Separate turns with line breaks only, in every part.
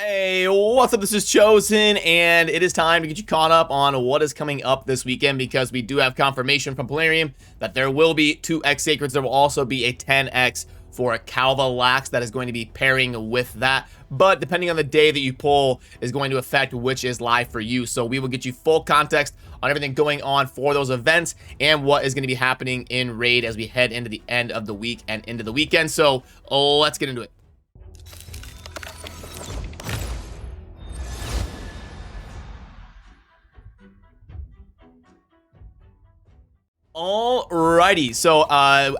Hey, what's up? This is Chosen, and it is time to get you caught up on what is coming up this weekend because we do have confirmation from Plarium that there will be 2x Sacreds. There will also be a 10x for a KALVALAX that is going to be pairing with that. But depending on the day that you pull is going to affect which is live for you. So we will get you full context on everything going on for those events and what is going to be happening in Raid as we head into the end of the week and into the weekend. So let's get into it. Alrighty, so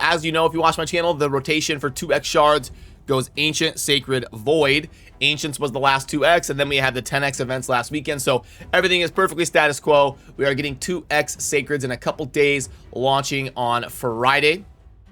as you know, if you watch my channel, the rotation for 2x shards goes Ancient, Sacred, Void. Ancients was the last 2x, and then we had the 10x events last weekend, so everything is perfectly status quo. We are getting 2x Sacreds in a couple days, launching on Friday.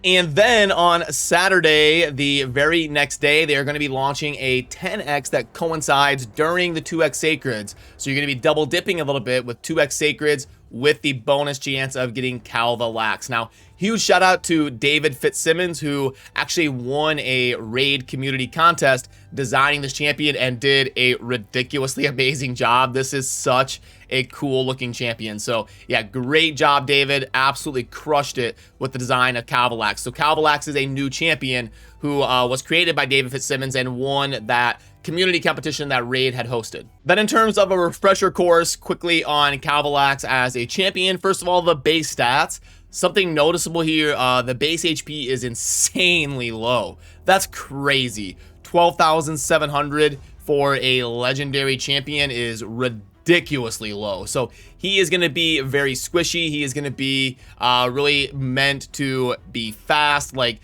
And then on Saturday, the very next day, they are going to be launching a 10x that coincides during the 2x Sacreds. So you're going to be double dipping a little bit with 2x Sacreds with the bonus chance of getting KALVALAX. Now, huge shout out to David Fitzsimmons, who actually won a Raid community contest designing this champion and did a ridiculously amazing job. This is such a cool looking champion. So yeah, great job, David. Absolutely crushed it with the design of KALVALAX. So KALVALAX is a new champion who was created by David Fitzsimmons and won that community competition that Raid had hosted. Then in terms of a refresher course quickly on KALVALAX as a champion, first of all, the base stats. Something noticeable here, the base HP is insanely low. That's crazy. 12,700 for a legendary champion is ridiculously low. So he is going to be very squishy. He is going to be really meant to be fast, like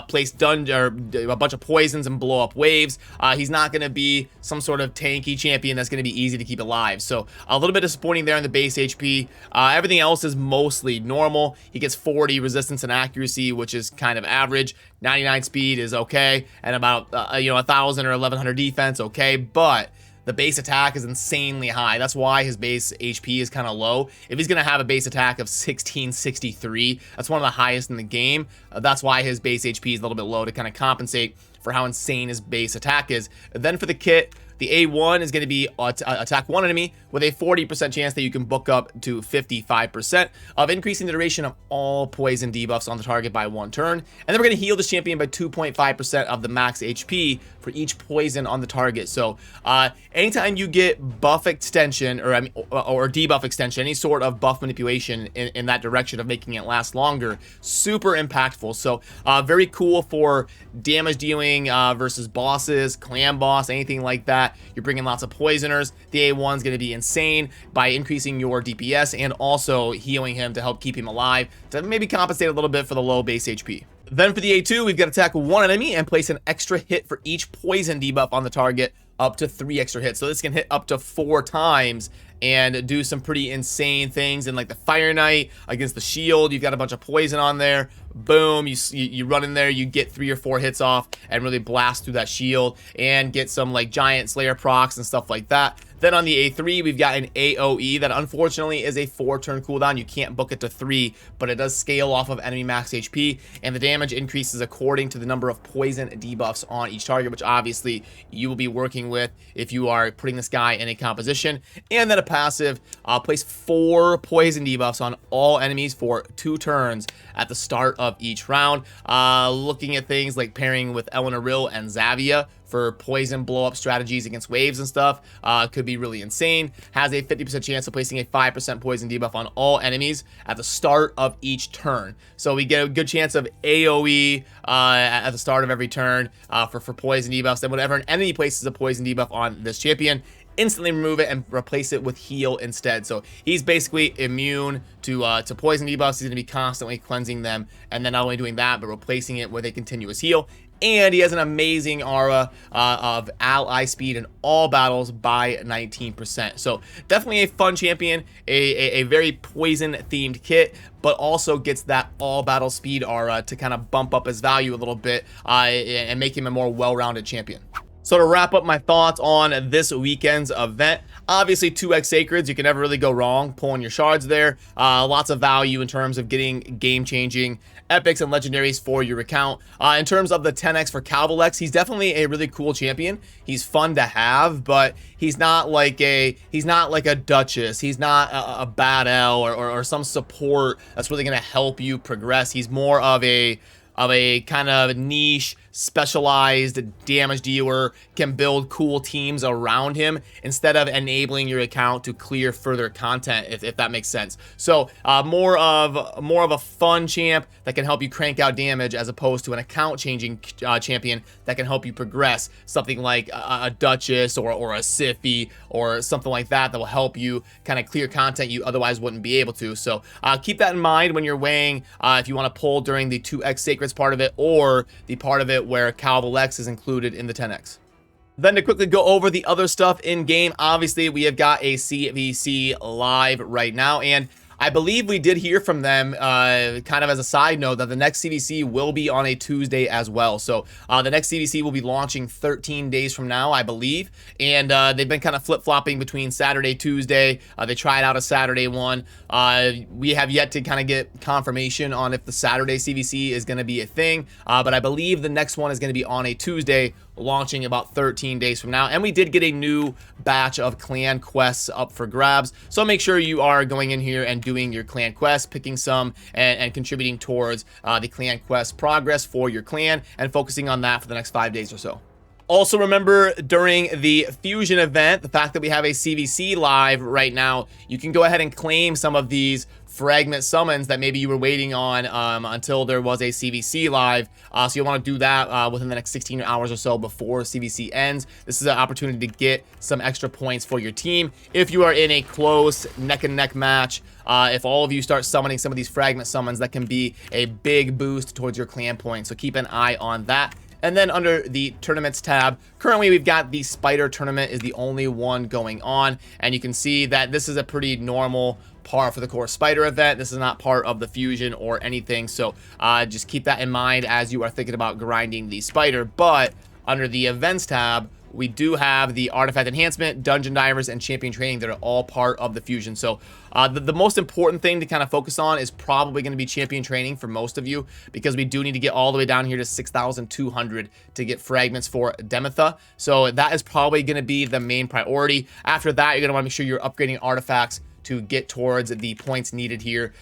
place or a bunch of poisons and blow up waves. He's not going to be some sort of tanky champion that's going to be easy to keep alive. So a little bit disappointing there in the base HP. Everything else is mostly normal. He gets 40 resistance and accuracy, which is kind of average. 99 speed is okay, and about 1,000 or 1,100 defense, okay, but the base attack is insanely high. That's why his base HP is kind of low. If he's going to have a base attack of 1663, that's one of the highest in the game. That's why his base HP is a little bit low to kind of compensate for how insane his base attack is. Then for the kit, the A1 is going to be attack one enemy with a 40% chance that you can book up to 55% of increasing the duration of all poison debuffs on the target by 1 turn. And then we're going to heal this champion by 2.5% of the max HP for each poison on the target. So anytime you get buff extension or debuff extension, any sort of buff manipulation in that direction of making it last longer, super impactful. So very cool for damage dealing versus bosses, clan boss, anything like that. You're bringing lots of poisoners. The A1 is going to be insane by increasing your DPS and also healing him to help keep him alive to maybe compensate a little bit for the low base HP. Then for the A2, we've got to attack one enemy and place an extra hit for each poison debuff on the target, up to 3 extra hits. So this can hit up to 4 times and do some pretty insane things. And like the Fire Knight against the shield, you've got a bunch of poison on there. Boom, you run in there, you get 3 or 4 hits off and really blast through that shield and get some like giant Slayer procs and stuff like that. Then on the A3, we've got an AoE that unfortunately is a 4-turn cooldown. You can't book it to 3, but it does scale off of enemy max HP, and the damage increases according to the number of poison debuffs on each target, which obviously you will be working with if you are putting this guy in a composition. And then a passive, place 4 poison debuffs on all enemies for 2 turns at the start of each round. Looking at things like pairing with Eleanor and Zavia for poison blow up strategies against waves and stuff, could be really insane. Has a 50% chance of placing a 5% poison debuff on all enemies at the start of each turn. So we get a good chance of AoE at the start of every turn for poison debuffs. Then whenever an enemy places a poison debuff on this champion, instantly remove it and replace it with heal instead. So he's basically immune to poison debuffs. He's going to be constantly cleansing them, and then not only doing that, but replacing it with a continuous heal. And he has an amazing aura of ally speed in all battles by 19%. So definitely a fun champion, a very poison themed kit, but also gets that all battle speed aura to kind of bump up his value a little bit and make him a more well-rounded champion. So to wrap up my thoughts on this weekend's event, obviously 2x Sacreds, you can never really go wrong pulling your shards there. Lots of value in terms of getting game-changing epics and legendaries for your account. In terms of the 10x for KALVALAX, he's definitely a really cool champion. He's fun to have, but he's not like a Duchess. He's not a bad L or some support that's really gonna help you progress. He's more of a kind of niche, specialized damage dealer, can build cool teams around him instead of enabling your account to clear further content, if that makes sense. So more of a fun champ that can help you crank out damage, as opposed to an account changing champion that can help you progress, something like a Duchess or a Siffy or something like that will help you kind of clear content you otherwise wouldn't be able to. So keep that in mind when you're weighing if you want to pull during the 2x Sacreds part of it, or the part of it where KALVALAX is included in the 10x. Then to quickly go over the other stuff in game, obviously we have got a CVC live right now, and I believe we did hear from them, kind of as a side note, that the next CVC will be on a Tuesday as well. So the next CVC will be launching 13 days from now, I believe. And they've been kind of flip-flopping between Saturday, Tuesday. They tried out a Saturday one. We have yet to kind of get confirmation on if the Saturday CVC is going to be a thing. But I believe the next one is going to be on a Tuesday, launching about 13 days from now. And we did get a new batch of clan quests up for grabs, so make sure you are going in here and doing your clan quests, picking some and contributing towards the clan quest progress for your clan, and focusing on that for the next 5 days or so. Also remember, during the Fusion event, the fact that we have a CVC live right now, you can go ahead and claim some of these fragment summons that maybe you were waiting on until there was a CVC live. So you'll want to do that within the next 16 hours or so before CVC ends. This is an opportunity to get some extra points for your team. If you are in a close neck-and-neck match, if all of you start summoning some of these fragment summons, that can be a big boost towards your clan points. So keep an eye on that. And then under the tournaments tab, currently we've got the Spider tournament is the only one going on. And you can see that this is a pretty normal par for the course Spider event. This is not part of the Fusion or anything. So just keep that in mind as you are thinking about grinding the Spider. But under the events tab, we do have the Artifact Enhancement, Dungeon Divers, and Champion Training that are all part of the Fusion. So the most important thing to kind of focus on is probably going to be Champion Training for most of you, because we do need to get all the way down here to 6,200 to get fragments for Demetha. So that is probably going to be the main priority. After that, you're going to want to make sure you're upgrading artifacts to get towards the points needed here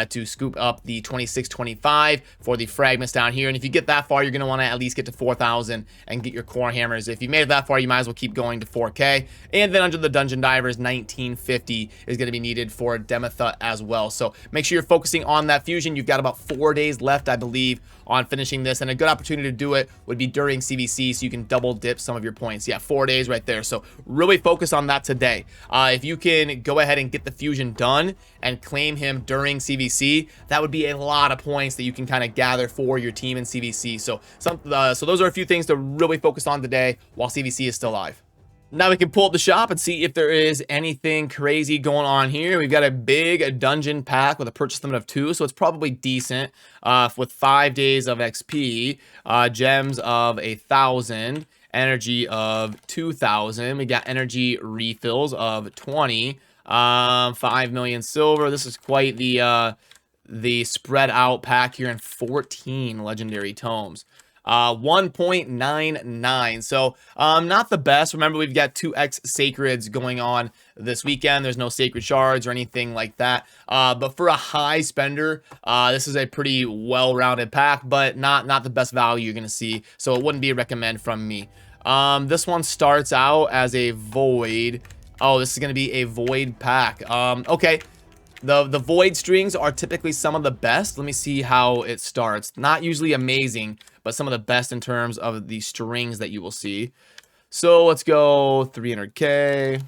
to scoop up the 2625 for the fragments down here. And if you get that far, you're going to want to at least get to 4,000 and get your core hammers. If you made it that far, you might as well keep going to 4K. And then under the Dungeon Divers, 1950 is going to be needed for Demetha as well. So make sure you're focusing on that Fusion. You've got about 4 days left, I believe, on finishing this, and a good opportunity to do it would be during CVC, so you can double dip some of your points. Yeah, 4 days right there. So really focus on that today. If you can go ahead and get the Fusion done and claim him during CVC, that would be a lot of points that you can kind of gather for your team in CVC. So so those are a few things to really focus on today while CVC is still live. Now we can pull up the shop and see if there is anything crazy going on here. We've got a big dungeon pack with a purchase limit of 2, so it's probably decent with 5 days of XP, gems of 1,000, energy of 2,000. We got energy refills of 20, 5 million silver. This is quite the spread out pack here, and 14 legendary tomes. 1.99, so not the best. Remember, we've got 2x Sacreds going on this weekend. There's no sacred shards or anything like that, but for a high spender, this is a pretty well-rounded pack, but not the best value you're gonna see, so it wouldn't be a recommend from me. This one starts out as a void. Oh, this is gonna be a void pack. Okay. The void strings are typically some of the best. Let me see how it starts. Not usually amazing, but some of the best in terms of the strings that you will see. So let's go 300k,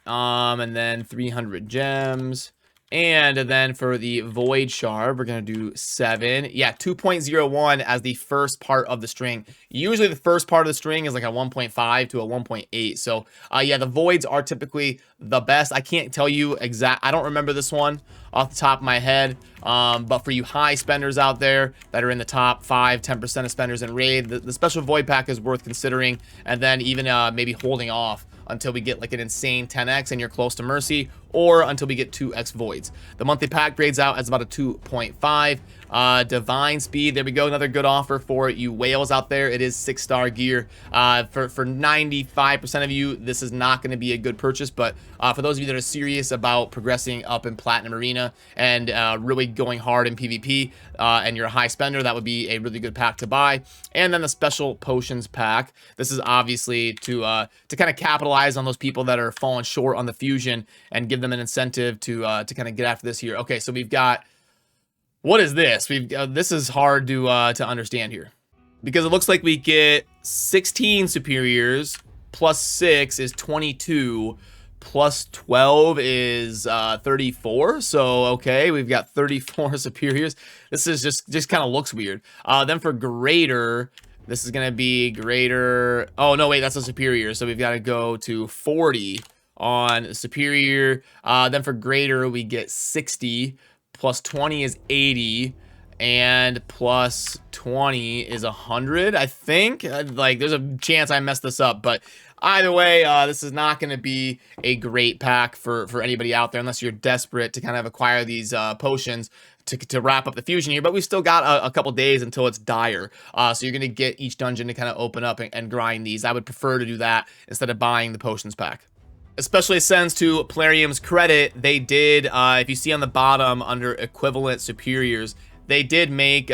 and then 300 gems, And then for the void shard, we're going to do 7. Yeah, 2.01 as the first part of the string. Usually the first part of the string is like a 1.5 to a 1.8. So yeah, the voids are typically the best. I can't tell you I don't remember this one off the top of my head. But for you high spenders out there that are in the top 5-10% of spenders in raid, the special void pack is worth considering. And then even maybe holding off until we get like an insane 10x and you're close to mercy, or until we get 2x voids. The monthly pack grades out as about a 2.5. Divine speed, there we go, another good offer for you whales out there. It is 6-star gear. For 95% of you, this is not going to be a good purchase, but for those of you that are serious about progressing up in Platinum Arena and really going hard in PvP, and you're a high spender, that would be a really good pack to buy. And then the special potions pack, this is obviously to kind of capitalize on those people that are falling short on the fusion and give them an incentive to kind of get after this here. Okay, so we've got, what is this? This is hard to understand here, because it looks like we get 16 superiors plus 6 is 22 plus 12 is 34. So okay, we've got 34 superiors. This is just kind of looks weird. Then for greater, this is gonna be greater. Oh no, wait, that's a superior. So we've got to go to 40 on superior. Then for greater, we get 60 plus 20 is 80. And plus 20 is 100, I think. Like, there's a chance I messed this up, but either way, this is not going to be a great pack for anybody out there unless you're desperate to kind of acquire these potions to wrap up the fusion here. But we've still got a couple days until it's dire, so you're going to get each dungeon to kind of open up and grind these. I would prefer to do that instead of buying the potions pack. Especially since, to Plarium's credit, they did, if you see on the bottom under equivalent superiors, they did make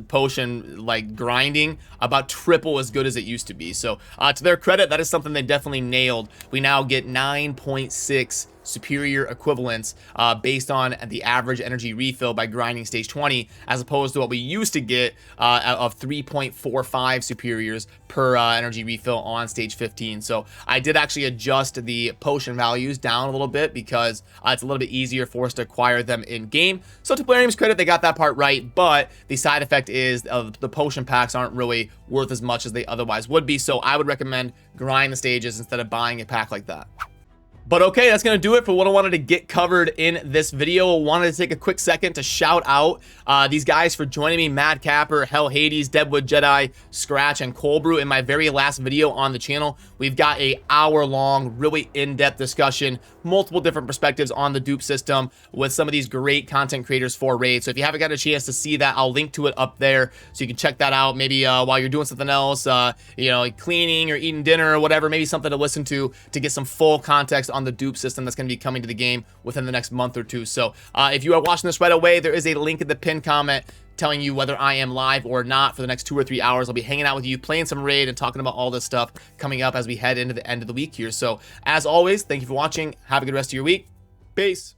potion like grinding about triple as good as it used to be. So to their credit, that is something they definitely nailed. We now get 9.6 superior equivalents based on the average energy refill by grinding stage 20, as opposed to what we used to get of 3.45 superiors per energy refill on stage 15. So I did actually adjust the potion values down a little bit because it's a little bit easier for us to acquire them in game. So to Plarium's credit, they got that part right, but the side effect is the potion packs aren't really worth as much as they otherwise would be. So I would recommend grind the stages instead of buying a pack like that. But okay, that's going to do it for what I wanted to get covered in this video. I wanted to take a quick second to shout out these guys for joining me: Mad Capper, Hell Hades, Deadwood Jedi, Scratch, and Coldbrew in my very last video on the channel. We've got a hour-long, really in-depth discussion, multiple different perspectives on the dupe system with some of these great content creators for Raid. So if you haven't got a chance to see that, I'll link to it up there so you can check that out. Maybe while you're doing something else, you know, like cleaning or eating dinner or whatever, maybe something to listen to get some full context on the dupe system that's going to be coming to the game within the next month or two. So if you are watching this right away, there is a link in the pinned comment telling you whether I am live or not for the next 2 or 3 hours. I'll be hanging out with you, playing some Raid, and talking about all this stuff coming up as we head into the end of the week here. So as always, thank you for watching. Have a good rest of your week. Peace.